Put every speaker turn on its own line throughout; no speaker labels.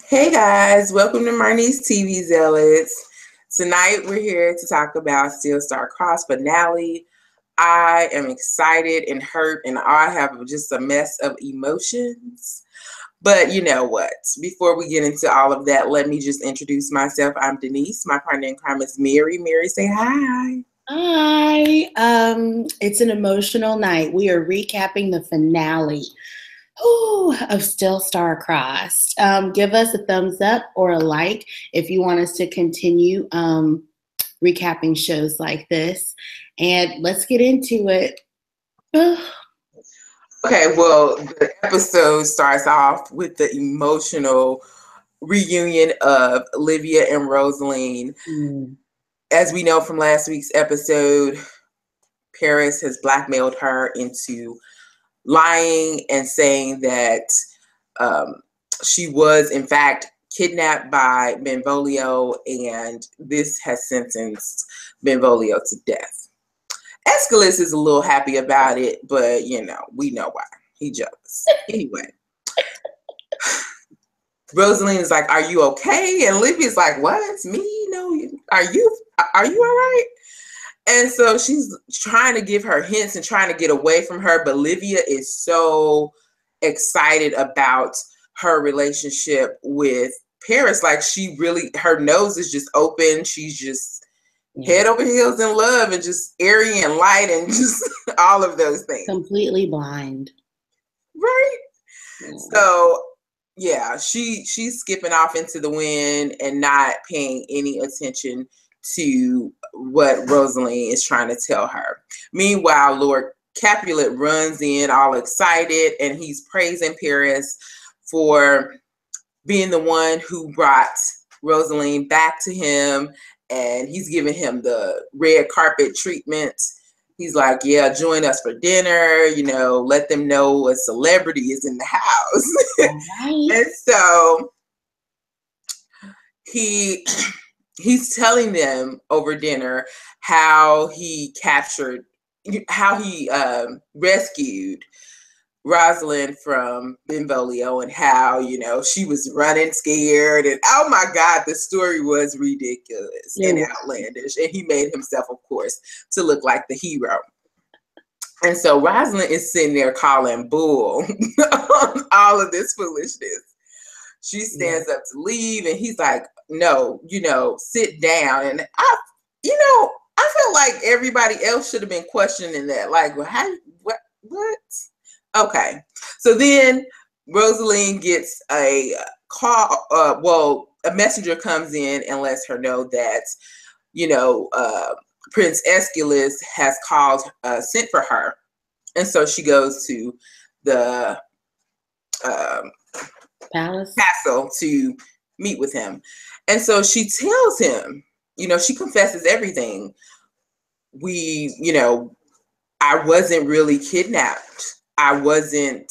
Hey guys, welcome to Marnie's TV Zealots. Tonight we're here to talk about Still Star Cross finale. I am excited and hurt, and I have just a mess of emotions. But you know what? Before we get into all of that, let me just introduce myself. I'm Denise. My partner in crime is Mary. Mary, say hi.
Hi. It's an emotional night. We are recapping the finale of Still Star Crossed. Give us a thumbs up or a like if you want us to continue recapping shows like this. And let's get into it.
Okay, well, the episode starts off with the emotional reunion of Olivia and Rosaline. As we know from last week's episode, Paris has blackmailed her into lying and saying that she was, in fact, kidnapped by Benvolio, and this has sentenced Benvolio to death. Aeschylus is a little happy about it, but, we know why. He jealous. Anyway. Rosaline is like, "Are you okay?" And Olivia's like, "What? It's me? No, are you all right?" And so she's trying to give her hints and trying to get away from her, but Olivia is so excited about her relationship with Paris. Like, her nose is just open. She's just head over heels in love and just airy and light and just all of those things.
Completely blind.
Right? Yeah. So, yeah, she's skipping off into the wind and not paying any attention to what Rosaline is trying to tell her. Meanwhile, Lord Capulet runs in all excited, and he's praising Paris for being the one who brought Rosaline back to him, and he's giving him the red carpet treatment. He's like, "Yeah, join us for dinner, let them know a celebrity is in the house." Right. And so he's telling them over dinner how he rescued Rosalyn from Benvolio, and how, she was running scared. And oh my God, the story was ridiculous and outlandish. And he made himself, of course, to look like the hero. And so Rosalyn is sitting there calling bull on all of this foolishness. She stands up to leave, and he's like, "No, sit down." And I feel like everybody else should have been questioning that. Like, well, what? Okay. So then Rosaline gets a call. A messenger comes in and lets her know that, Prince Aeschylus has sent for her. And so she goes to the castle to meet with him. And so she tells him, she confesses everything. I wasn't really kidnapped. I wasn't,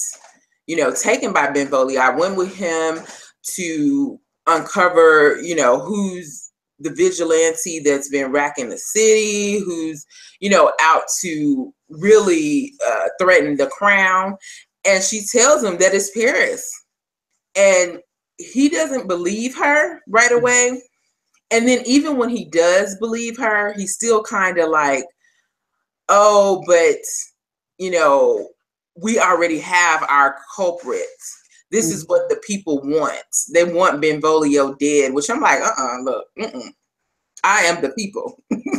taken by Benvolio. I went with him to uncover, who's the vigilante that's been racking the city, who's, out to really threaten the crown. And she tells him that it's Paris. And he doesn't believe her right away. And then even when he does believe her, he's still kind of like, "Oh, but, we already have our culprits. This is what the people want. They want Benvolio dead," which I'm like, look, I am the people. And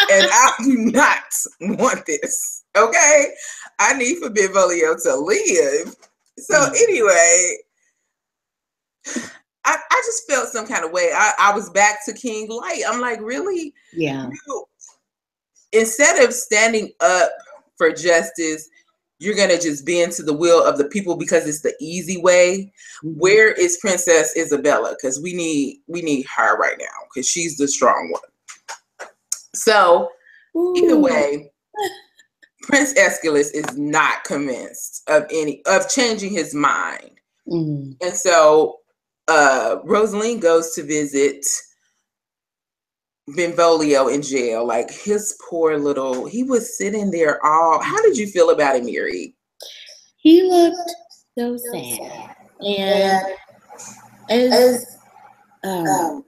I do not want this. Okay? I need for Benvolio to live. So anyway, I just felt some kind of way. I was back to King Light. I'm like, really?
Yeah.
Instead of standing up for justice, you're going to just bend to the will of the people because it's the easy way. Where is Princess Isabella? Because we need her right now, because she's the strong one. So either way, Prince Aeschylus is not convinced of changing his mind. And so Rosaline goes to visit Benvolio in jail. Like, his poor he was sitting there how did you feel about him, Mary?
He looked so sad. And As
As
um,
um,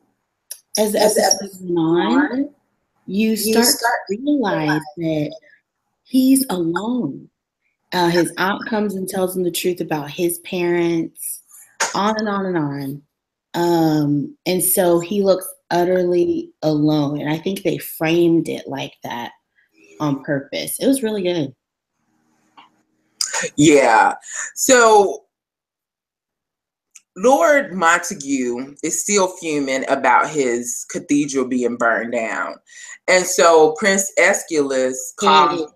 as the
as the
episode
episode
went
went
on,
on,
you
you
start to
start to
realize
realize
that he's alone. His aunt comes and tells him the truth about his parents, on and on and on. And so he looks utterly alone. And I think they framed it like that on purpose. It was really good.
yeah. So Lord Montagu is still fuming about his cathedral being burned down. And so Prince Aeschylus
His
calls,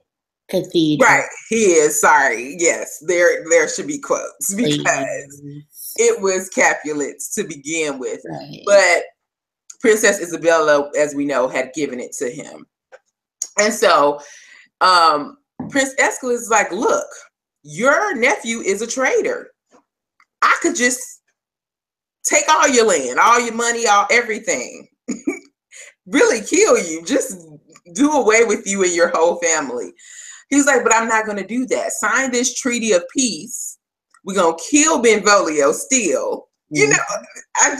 cathedral,
right, he is, sorry, yes, there should be quotes because
please.
it was Capulets to begin with.
Right.
But Princess Isabella, as we know, had given it to him. And so Prince Aeschylus is like, look, your nephew is a traitor. I could just take all your land, all your money, all everything, really kill you, just do away with you and your whole family. He's like, but I'm not going to do that. Sign this treaty of peace. We're going to kill Benvolio still. You know, I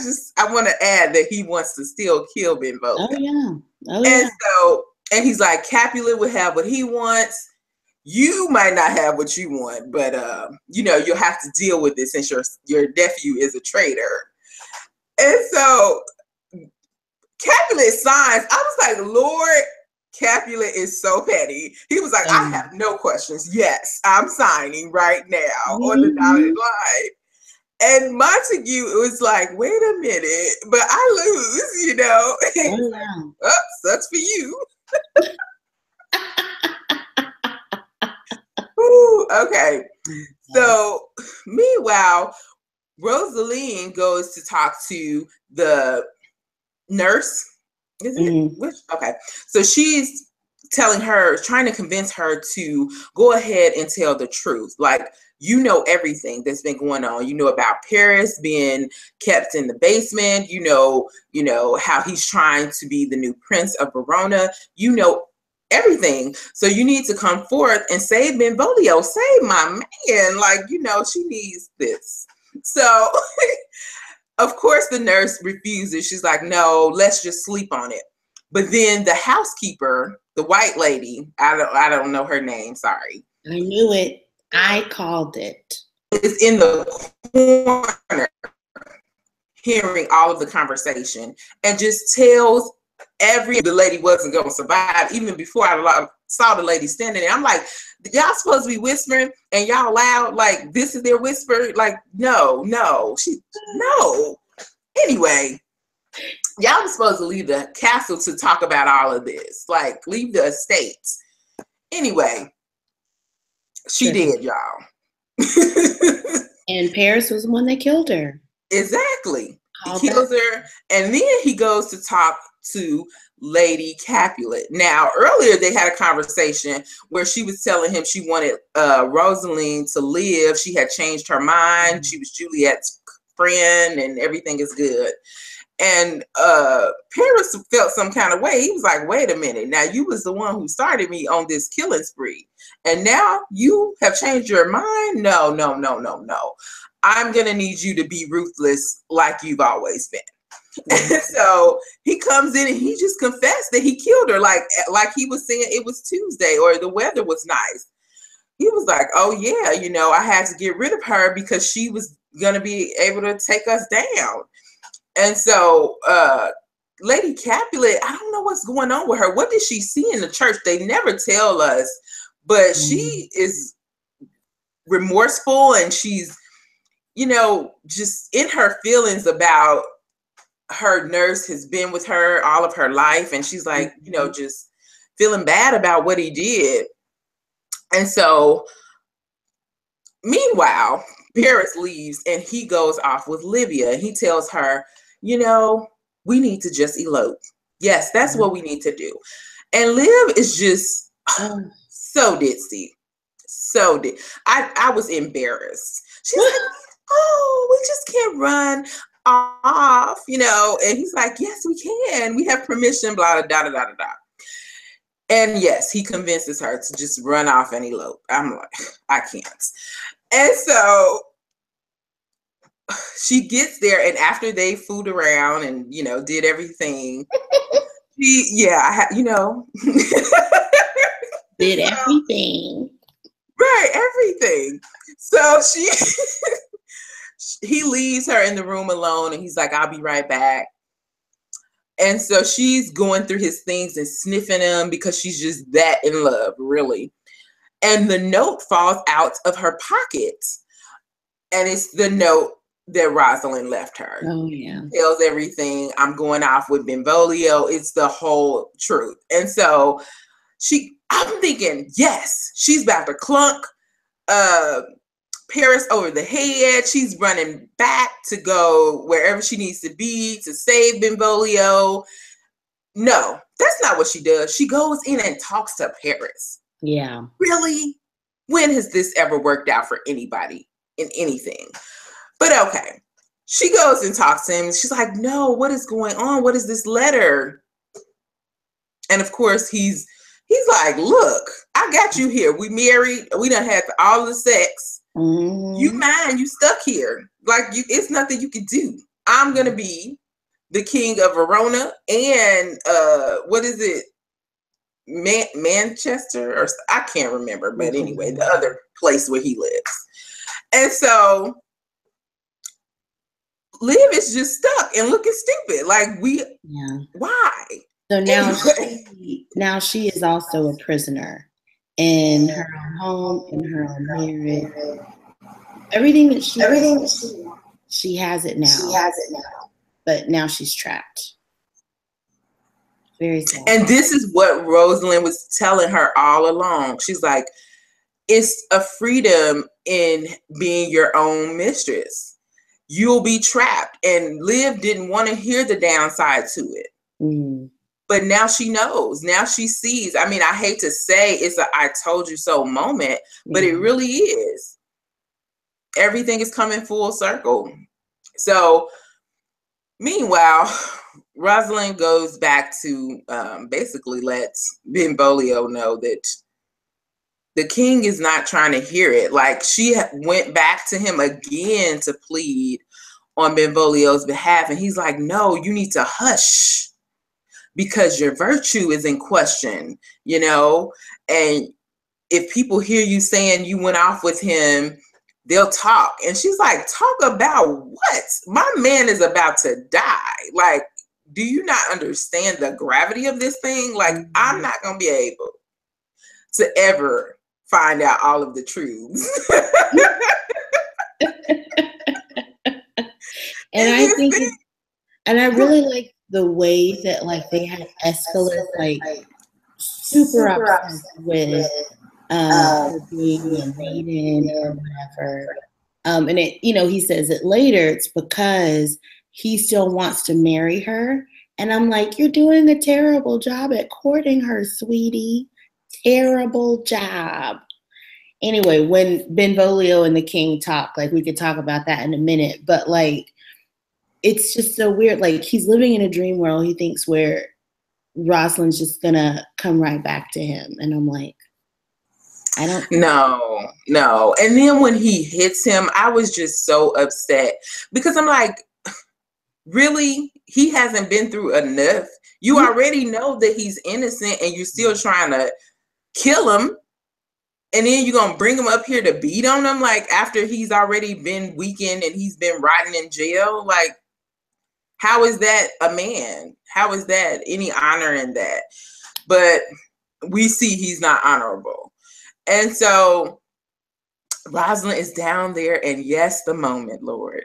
want to add that he wants to still kill Benvolio.
Oh yeah. Oh
And
yeah.
so, and he's like, Capulet will have what he wants. You might not have what you want, but you'll have to deal with this since your nephew is a traitor. And so Capulet signs. I was like, Lord, Capulet is so petty. He was like, I have no questions. Yes, I'm signing right now on the dotted line. And Montague was like, wait a minute, but I lose, you know.
Oh yeah.
Oh, sucks for you. Ooh, okay. So meanwhile, Rosaline goes to talk to the nurse. Is it? Which? Okay. So she's telling her, trying to convince her to go ahead and tell the truth. Like, you know everything that's been going on. You know about Paris being kept in the basement. You know how he's trying to be the new prince of Verona. You know everything. So you need to come forth and save Benvolio, save my man. Like, she needs this. So of course the nurse refuses. She's like, no, let's just sleep on it. But then the housekeeper, the white lady, I don't know her name, sorry.
I knew it. I called it.
Is in the corner hearing all of the conversation and just tells the lady wasn't going to survive even before I saw the lady standing there. I'm like, y'all supposed to be whispering and y'all loud, like this is their whisper? Like, no. Anyway, y'all were supposed to leave the castle to talk about all of this. Like, leave the estate. Anyway, she did, y'all.
And Paris was the one that killed her.
Exactly. He kills her, and then he goes to talk to Lady Capulet. Now, earlier they had a conversation where she was telling him she wanted Rosaline to live. She had changed her mind. She was Juliet's friend, and everything is good. And Paris felt some kind of way. He was like, wait a minute. Now, you was the one who started me on this killing spree. And now you have changed your mind? No. I'm going to need you to be ruthless like you've always been. And so he comes in and he just confessed that he killed her. Like he was saying it was Tuesday or the weather was nice. He was like, oh yeah, I had to get rid of her because she was going to be able to take us down. And so Lady Capulet, I don't know what's going on with her. What did she see in the church? They never tell us, but she is remorseful and she's, just in her feelings about her nurse has been with her all of her life. And she's like, just feeling bad about what he did. And so meanwhile, Paris leaves and he goes off with Livia. And he tells her, we need to just elope. Yes, that's what we need to do. And Liv is just so ditzy. I was embarrassed. She's like, oh, we just can't run off, and he's like, yes, we can. We have permission, blah, blah, blah, blah, blah. And yes, he convinces her to just run off and elope. I'm like, I can't. And so she gets there, and after they fooled around and, you know, did everything,
did everything.
Right, everything. So he leaves her in the room alone, and he's like, I'll be right back. And so she's going through his things and sniffing them because she's just that in love, really. And the note falls out of her pocket. And it's the note that Rosaline left her.
Oh, yeah.
Tells everything. I'm going off with Benvolio. It's the whole truth. And so I'm thinking, yes, she's about to clunk Paris over the head. She's running back to go wherever she needs to be to save Benvolio. No, that's not what she does. She goes in and talks to Paris.
Yeah.
Really? When has this ever worked out for anybody in anything? But okay. She goes and talks to him. She's like, no, what is going on? What is this letter? And of course, he's like, look, I got you here. We married. We done had all the sex.
Mm-hmm.
You mine. You stuck here. Like, it's nothing you can do. I'm going to be the king of Verona and what is it? Manchester, or I can't remember. But anyway, the other place where he lives. And so Liv is just stuck and looking stupid. Like, why?
So now she is also a prisoner in her own home, in her own marriage. Everything that she has it now. But now she's trapped. Very sad.
And this is what Rosaline was telling her all along. She's like, it's a freedom in being your own mistress. You'll be trapped. And Liv didn't want to hear the downside to it.
Mm.
But now she knows. Now she sees. I mean, I hate to say it's a I told you so moment, but it really is. Everything is coming full circle. So meanwhile, Rosaline goes back to basically lets Benvolio know that the king is not trying to hear it. Like, she went back to him again to plead on Benvolio's behalf. And he's like, no, you need to hush because your virtue is in question, you know? And if people hear you saying you went off with him, they'll talk. And she's like, talk about what? My man is about to die. Like, do you not understand the gravity of this thing? Like, I'm not going to be able to ever find out all of the truths.
And I really like the way that, like, they had Aeschylus, like, super obsessed with being a maiden or whatever. And it, you know, he says it later, it's because he still wants to marry her. And I'm like, you're doing a terrible job at courting her, sweetie. Terrible job. Anyway, when Benvolio and the king talk, like, we could talk about that in a minute, but like, it's just so weird. Like, he's living in a dream world, he thinks, where Rosalyn's just gonna come right back to him. And I'm like, I don't
know. No. And then when he hits him, I was just so upset because I'm like, really? He hasn't been through enough. You already know that he's innocent and you're still trying to kill him. And then you're going to bring him up here to beat on him, like, after he's already been weakened and he's been rotting in jail. Like, how is that a man? How is that any honor in that? But we see he's not honorable. And so Rosaline is down there, and yes, the moment, Lord.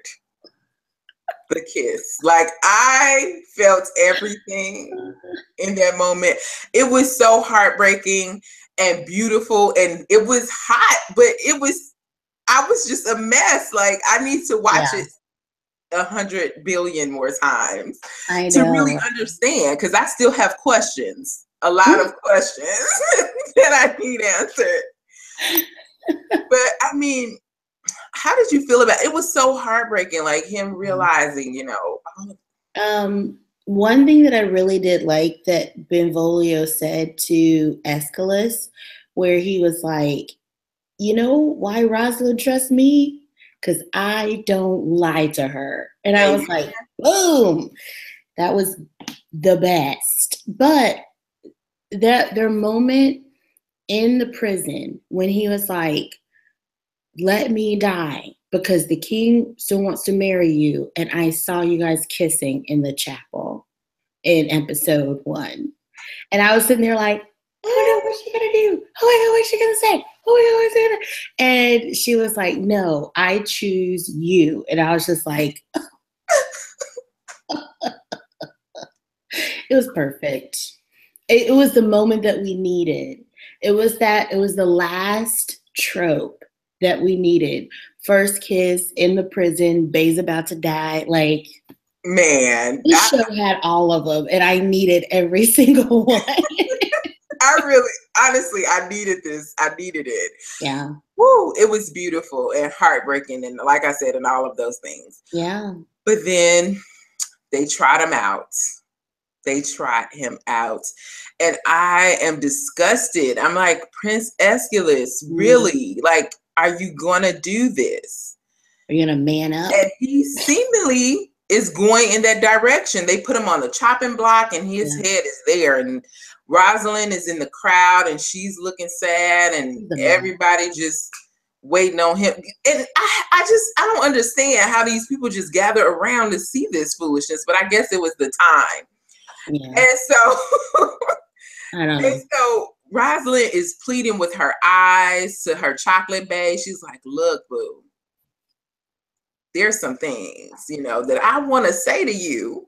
The kiss. Like, I felt everything in that moment. It was so heartbreaking and beautiful, and it was hot, but I was just a mess. Like, I need to watch it 100 billion more times to really understand, because I still have questions, a lot of questions that I need answered. But I mean, how did you feel about it? It was so heartbreaking, like him realizing, you know.
One thing that I really did like that Benvolio said to Aeschylus, where he was like, you know why Rosaline trusts me? because I don't lie to her. And I was like, boom, that was the best. But their moment in the prison when he was like, let me die because the king still wants to marry you. And I saw you guys kissing in the chapel in episode 1. And I was sitting there like, oh no, what's she gonna do? Oh my God, what's she gonna say? Oh my God, what's she gonna? And she was like, no, I choose you. And I was just like, it was perfect. It was the moment that we needed. It was the last trope that we needed. First kiss in the prison, Bay's about to die. Like,
man,
this show had all of them, and I needed every single one.
Honestly, I needed this. I needed it.
Yeah.
Woo, it was beautiful and heartbreaking, and like I said, and all of those things.
Yeah.
But then they trot him out. They trot him out. And I am disgusted. I'm like, Prince Aeschylus, really? Like, are you going to do this?
Are you going to man up?
And he seemingly is going in that direction. They put him on the chopping block and his head is there. And Rosalyn is in the crowd and she's looking sad and everybody just waiting on him. And I don't understand how these people just gather around to see this foolishness, but I guess it was the time. Yeah. And so, I don't know. And so Rosalyn is pleading with her eyes to her chocolate bae. She's like, look, boo, there's some things, that I want to say to you.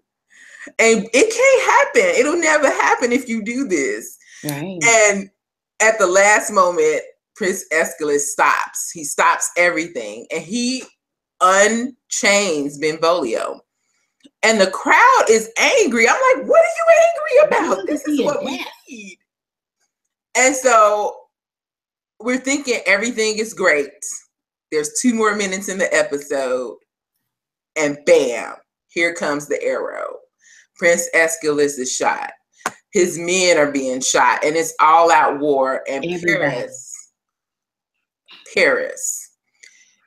And it can't happen. It'll never happen if you do this.
Right.
And at the last moment, Prince Aeschylus stops. He stops everything. And he unchains Benvolio. And the crowd is angry. I'm like, what are you angry about? This is what we need. And so we're thinking everything is great. There's 2 more minutes in the episode. And bam, here comes the arrow. Prince Aeschylus is shot. His men are being shot. And it's all out war. And Paris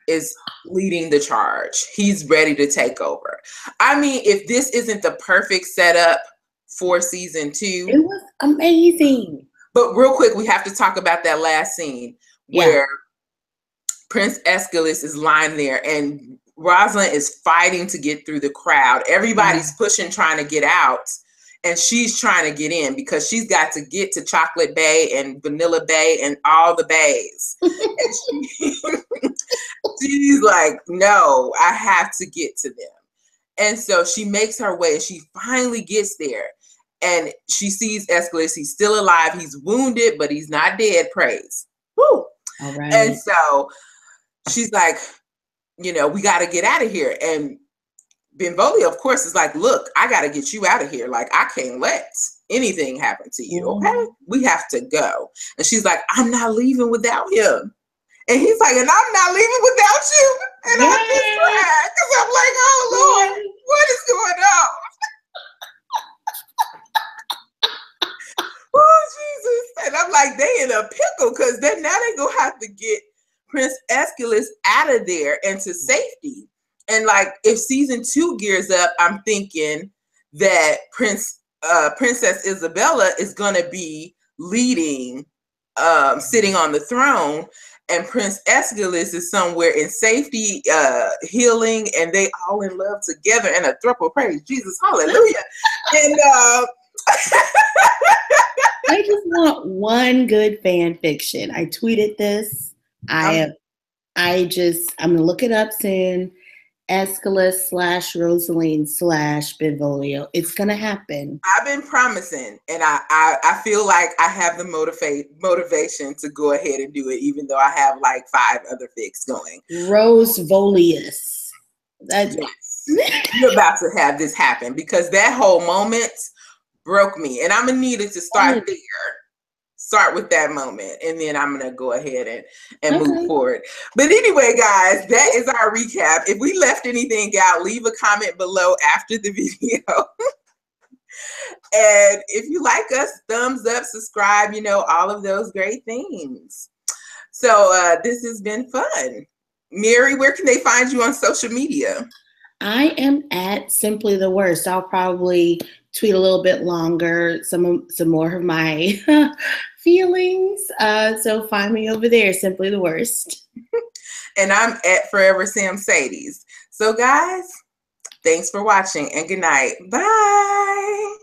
is leading the charge. He's ready to take over. I mean, if this isn't the perfect setup for season 2.
It was amazing.
But real quick, we have to talk about that last scene where Prince Aeschylus is lying there and Rosalyn is fighting to get through the crowd. Everybody's pushing, trying to get out. And she's trying to get in because she's got to get to Chocolate Bae and Vanilla Bae and all the baes. And she's like, no, I have to get to them. And so she makes her way and she finally gets there. And she sees Aeschylus. He's still alive. He's wounded, but he's not dead. Praise. Woo.
All right.
And so she's like, we got to get out of here. And Benvolio, of course, is like, look, I got to get you out of here. Like, I can't let anything happen to you, okay? We have to go. And she's like, I'm not leaving without him. And he's like, and I'm not leaving without you. And I just cried because I'm like, oh, Lord, what is going on? Oh, Jesus. And I'm like, they in a pickle because now they're going to have to get Prince Aeschylus out of there and to safety. And like, if season 2 gears up, I'm thinking that Princess Isabella is going to be leading, sitting on the throne, and Prince Aeschylus is somewhere in safety, healing, and they all in love together in a throuple. Praise Jesus, hallelujah! And
I just want one good fan fiction. I tweeted this. I'm gonna look it up soon. Aeschylus / Rosaline / Benvolio. It's gonna happen.
I've been promising, and I feel like I have the motivation to go ahead and do it, even though I have like 5 other fics going.
Rosevolius.
Yes. You're about to have this happen because that whole moment broke me, and I'm gonna need it to start there. Start with that moment, and then I'm gonna go ahead and move forward. But anyway, guys, that is our recap. If we left anything out, leave a comment below after the video. And if you like us, thumbs up, subscribe, all of those great things. So this has been fun. Mary, where can they find you on social media?
I am at Simply the Worst. I'll probably tweet a little bit longer, some more of my feelings. So find me over there, Simply the Worst.
And I'm at Forever Sam Sadies. So guys, thanks for watching and good night. Bye.